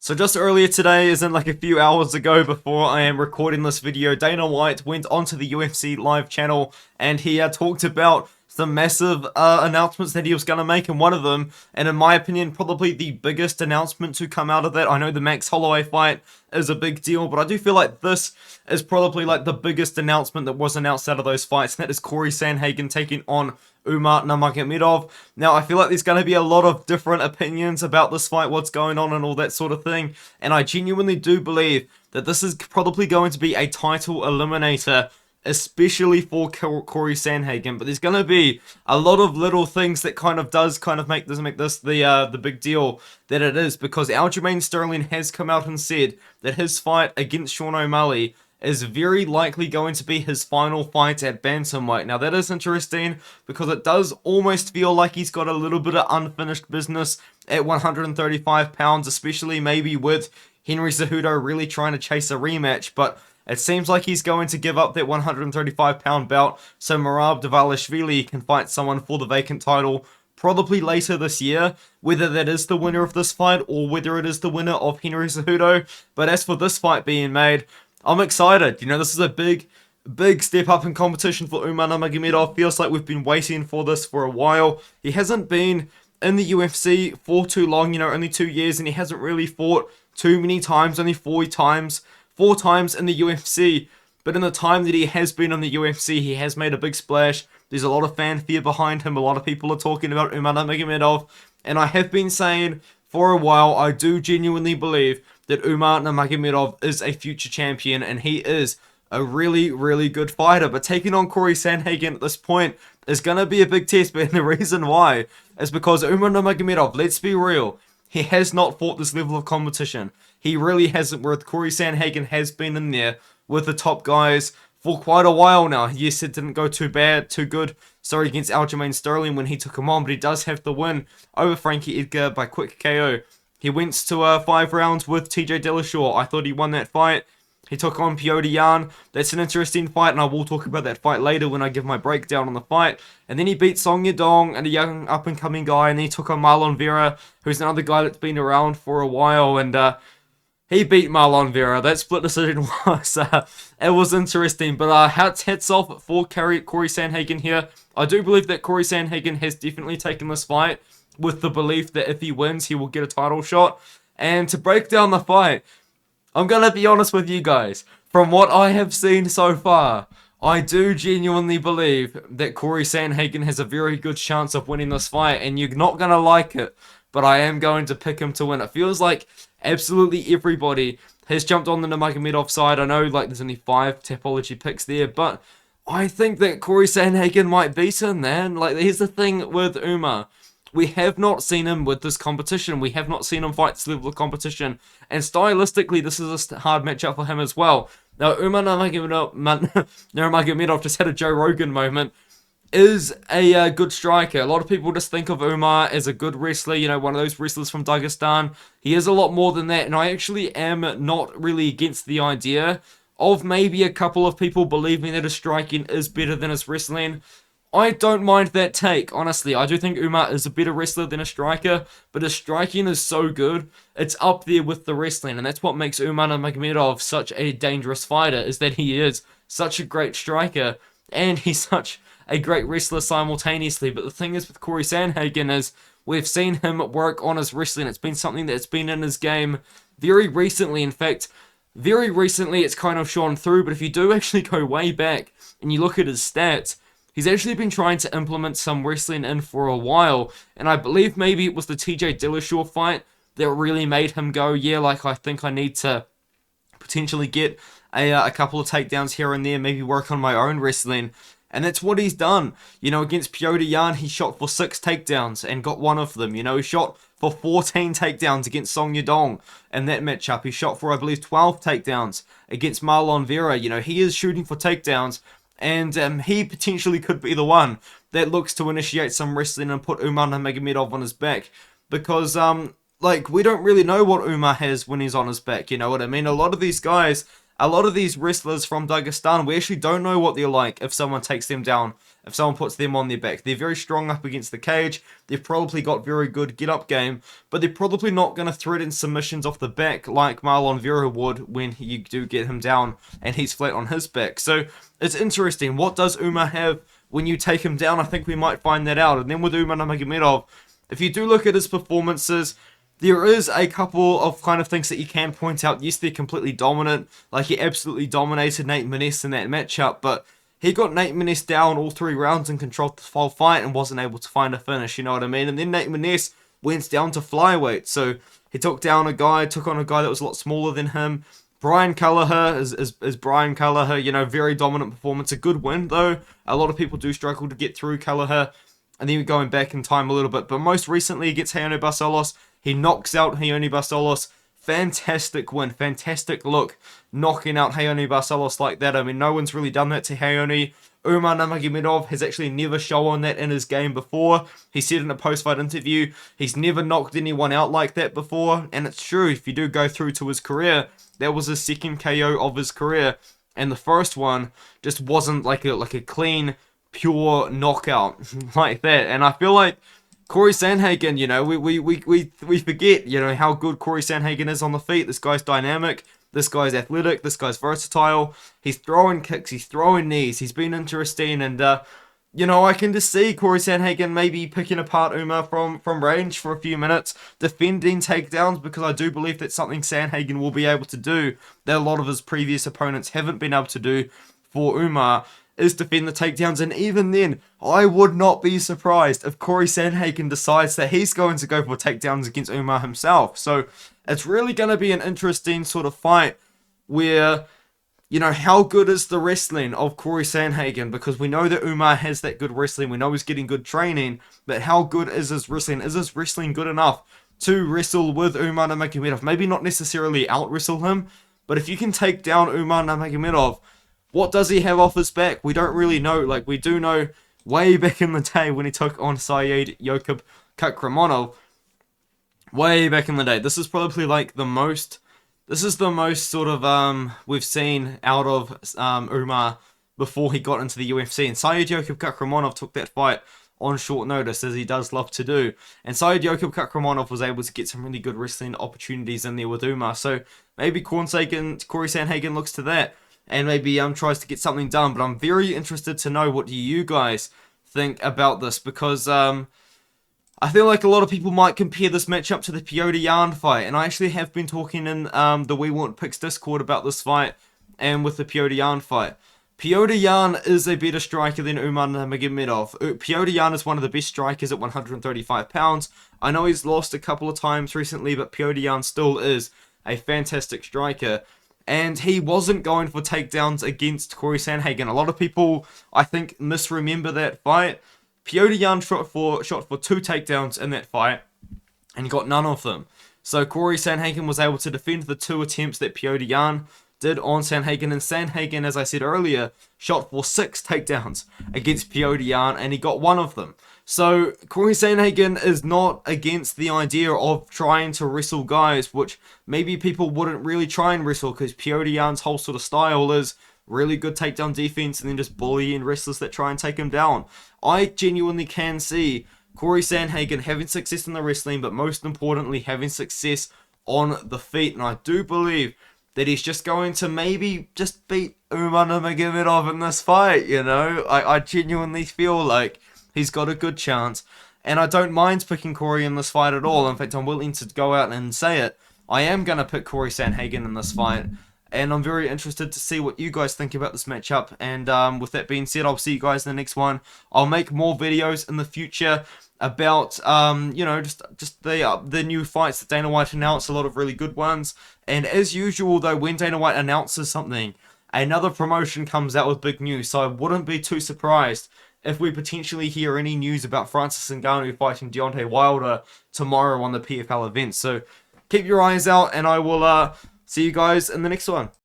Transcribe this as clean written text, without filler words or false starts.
So just earlier today, as in like a few hours ago before I am recording this video, Dana White went onto the UFC live channel and he talked about some massive announcements that he was going to make, and one of them, and in my opinion, probably the biggest announcement to come out of that. I know the Max Holloway fight is a big deal, but I do feel like this is probably like the biggest announcement that was announced out of those fights, and that is Cory Sandhagen taking on Umar Nurmagomedov. Now, I feel like there's going to be a lot of different opinions about this fight, what's going on and all that sort of thing, and I genuinely do believe that this is probably going to be a title eliminator, especially for Cory Sandhagen. But there's going to be a lot of little things that make this the big deal that it is, because Aljamain Sterling has come out and said that his fight against Sean O'Malley is very likely going to be his final fight at bantamweight. Now that is interesting, because it does almost feel like he's got a little bit of unfinished business at 135 pounds, especially maybe with Henry Cejudo really trying to chase a rematch, but it seems like he's going to give up that 135-pound belt so Merab Dvalishvili can fight someone for the vacant title probably later this year, whether that is the winner of this fight or whether it is the winner of Henry Cejudo. But as for this fight being made, I'm excited. You know, this is a big step up in competition for Umar Nurmagomedov. Feels like we've been waiting for this for a while. He hasn't been in the UFC for too long, you know, only 2 years, and he hasn't really fought too many times, only 4 times in the UFC, but in the time that he has been in the UFC, he has made a big splash. There's a lot of fanfare behind him. A lot of people are talking about Umar Nurmagomedov, and I have been saying for a while, I do genuinely believe that Umar Nurmagomedov is a future champion, and he is a really, really good fighter. But taking on Cory Sandhagen at this point is going to be a big test, but the reason why is because Umar Nurmagomedov, let's be real, he has not fought this level of competition. He really hasn't, where Cory Sandhagen has been in there with the top guys for quite a while now. Yes, it didn't go too good, against Aljamain Sterling when he took him on, but he does have the win over Frankie Edgar by quick KO. He went to 5 rounds with TJ Dillashaw. I thought he won that fight. He took on Petr Yan. That's an interesting fight, and I will talk about that fight later when I give my breakdown on the fight. And then he beat Song Yadong, and a young up-and-coming guy, and then he took on Marlon Vera, who's another guy that's been around for a while, and he beat Marlon Vera. That split decision it was interesting, but hats off for Cory Sandhagen here. I do believe that Cory Sandhagen has definitely taken this fight with the belief that if he wins, he will get a title shot. And to break down the fight, I'm going to be honest with you guys. From what I have seen so far, I do genuinely believe that Cory Sandhagen has a very good chance of winning this fight, and you're not going to like it, but I am going to pick him to win. It feels like absolutely everybody has jumped on the Nurmagomedov side. I know like there's only 5 Tapology picks there, but I think that Cory Sandhagen might beat him, man. Like, here's the thing with Umar. We have not seen him with this competition. We have not seen him fight this level of competition. And stylistically, this is a hard matchup for him as well. Now, Umar Nurmagomedov just had a Joe Rogan moment. Is a good striker. A lot of people just think of Umar as a good wrestler, you know, one of those wrestlers from Dagestan. He is a lot more than that, and I actually am not really against the idea of maybe a couple of people believing that his striking is better than his wrestling. I don't mind that take, honestly. I do think Umar is a better wrestler than a striker, but his striking is so good, it's up there with the wrestling, and that's what makes Umar Nurmagomedov such a dangerous fighter, is that he is such a great striker, and he's such a great wrestler simultaneously. But the thing is with Cory Sandhagen is we've seen him work on his wrestling. It's been something that's been in his game very recently. In fact, very recently it's kind of shone through, but if you do actually go way back and you look at his stats, he's actually been trying to implement some wrestling in for a while, and I believe maybe it was the TJ Dillashaw fight that really made him go, yeah, like I think I need to potentially get a couple of takedowns here and there, maybe work on my own wrestling. And that's what he's done. You know, against Petr Yan, he shot for 6 takedowns and got 1 of them. You know, he shot for 14 takedowns against Song Yadong in that matchup. He shot for, I believe, 12 takedowns against Marlon Vera. You know, he is shooting for takedowns, and he potentially could be the one that looks to initiate some wrestling and put Umar Nurmagomedov on his back. Because, like, we don't really know what Umar has when he's on his back, you know what I mean? A lot of these guys a lot of these wrestlers from Dagestan, we actually don't know what they're like if someone takes them down, if someone puts them on their back. They're very strong up against the cage. They've probably got very good get-up game, but they're probably not going to threaten submissions off the back like Marlon Vera would when you do get him down and he's flat on his back. So it's interesting. What does Umar have when you take him down? I think we might find that out. And then with Umar Nurmagomedov, if you do look at his performances, there is a couple of kind of things that you can point out. Yes, they're completely dominant. Like, he absolutely dominated Nate Maness in that matchup, but he got Nate Maness down all 3 rounds and controlled the whole fight and wasn't able to find a finish, you know what I mean? And then Nate Maness went down to flyweight, so he took on a guy that was a lot smaller than him. Brian Kelleher is Brian Kelleher, you know, very dominant performance. A good win, though. A lot of people do struggle to get through Kelleher. And then going back in time a little bit. But most recently against Hayone Barcelos, he knocks out Hayone Barcelos. Fantastic win. Fantastic look. Knocking out Hayone Barcelos like that. I mean, no one's really done that to Hayone. Umar Nurmagomedov has actually never shown that in his game before. He said in a post-fight interview, he's never knocked anyone out like that before. And it's true. If you do go through to his career, that was his second KO of his career. And the first one just wasn't like a clean, pure knockout like that. And I feel like Cory Sandhagen, you know, we forget, you know, how good Cory Sandhagen is on the feet. This guy's dynamic, this guy's athletic, this guy's versatile. He's throwing kicks, he's throwing knees, he's been interesting, and you know, I can just see Cory Sandhagen maybe picking apart Umar from range for a few minutes, defending takedowns, because I do believe that's something Sandhagen will be able to do that a lot of his previous opponents haven't been able to do for Umar, is defend the takedowns. And even then, I would not be surprised if Cory Sandhagen decides that he's going to go for takedowns against Umar himself. So it's really going to be an interesting sort of fight where, you know, how good is the wrestling of Cory Sandhagen? Because we know that Umar has that good wrestling. We know he's getting good training. But how good is his wrestling? Is his wrestling good enough to wrestle with Umar Nurmagomedov? Maybe not necessarily out-wrestle him, but if you can take down Umar Nurmagomedov, what does he have off his back? We don't really know. Like, we do know way back in the day when he took on Said Yokub Kakramonov. Way back in the day. This is probably like the most sort of we've seen out of Umar before he got into the UFC. And Said Yokub Kakramonov took that fight on short notice, as he does love to do. And Said Yokub Kakramonov was able to get some really good wrestling opportunities in there with Umar. So maybe Cory Sandhagen looks to that and maybe tries to get something done. But I'm very interested to know, what do you guys think about this? Because I feel like a lot of people might compare this matchup to the Petr Yan fight. And I actually have been talking in the We Want Picks Discord about this fight and with the Petr Yan fight. Petr Yan is a better striker than Umar Nurmagomedov. Petr Yan is one of the best strikers at 135 pounds. I know he's lost a couple of times recently, but Petr Yan still is a fantastic striker. And he wasn't going for takedowns against Cory Sandhagen. A lot of people, I think, misremember that fight. Petr Yan shot for 2 takedowns in that fight, and he got none of them. So Cory Sandhagen was able to defend the 2 attempts that Petr Yan did on Sandhagen. And Sandhagen, as I said earlier, shot for 6 takedowns against Petr Yan, and he got 1 of them. So Cory Sandhagen is not against the idea of trying to wrestle guys, which maybe people wouldn't really try and wrestle, because Petr Yan's whole sort of style is really good takedown defense and then just bullying wrestlers that try and take him down. I genuinely can see Cory Sandhagen having success in the wrestling, but most importantly having success on the feet. And I do believe that he's just going to maybe just beat Umar Nurmagomedov in this fight, you know. I genuinely feel like he's got a good chance, and I don't mind picking Cory in this fight at all. In fact, I'm willing to go out and say it. I am going to pick Cory Sandhagen in this fight, and I'm very interested to see what you guys think about this matchup. And with that being said, I'll see you guys in the next one. I'll make more videos in the future about you know, just the new fights that Dana White announced, a lot of really good ones. And as usual though, when Dana White announces something, another promotion comes out with big news, so I wouldn't be too surprised if we potentially hear any news about Francis Ngannou fighting Deontay Wilder tomorrow on the PFL event. So keep your eyes out, and I will see you guys in the next one.